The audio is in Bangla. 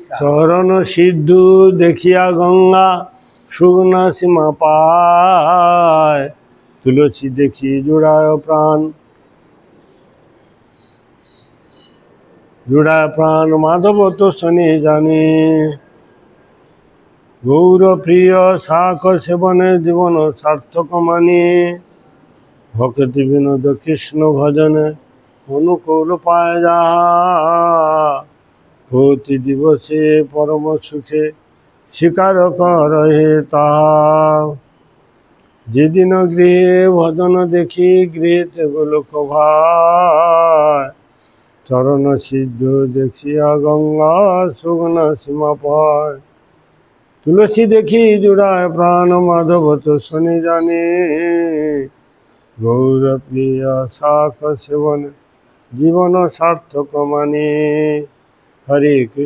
চরণ সিদ্ধু দেখিয়া গঙ্গা সুগুণা সীমা পায়, তুলসী দেখি জুড়ায় প্রাণ, জুড়ায় প্রাণ মাধব তো শনি জানি। গৌর প্রিয় শাক সেবনে জীবন সার্থক মানি, ভক্তি বিনোদ কৃষ্ণ ভজনে অনুকূল পায় যাহা, প্রতি দিবসে পরম সুখে স্বীকার করহে তাহা। যেদিন গৃহে ভজন দেখি গৃহেতে গোলক ভাই, চরণ সিদ্ধ দেখিয়া গঙ্গা সুগুণা সীমা পায়, তুলসী দেখি জুড়ায় প্রাণ মাধব তো শনি জানি। গৌর প্রিয় শাক সেবন জীবন সার্থক মানি। হরে কৃষ্ণ।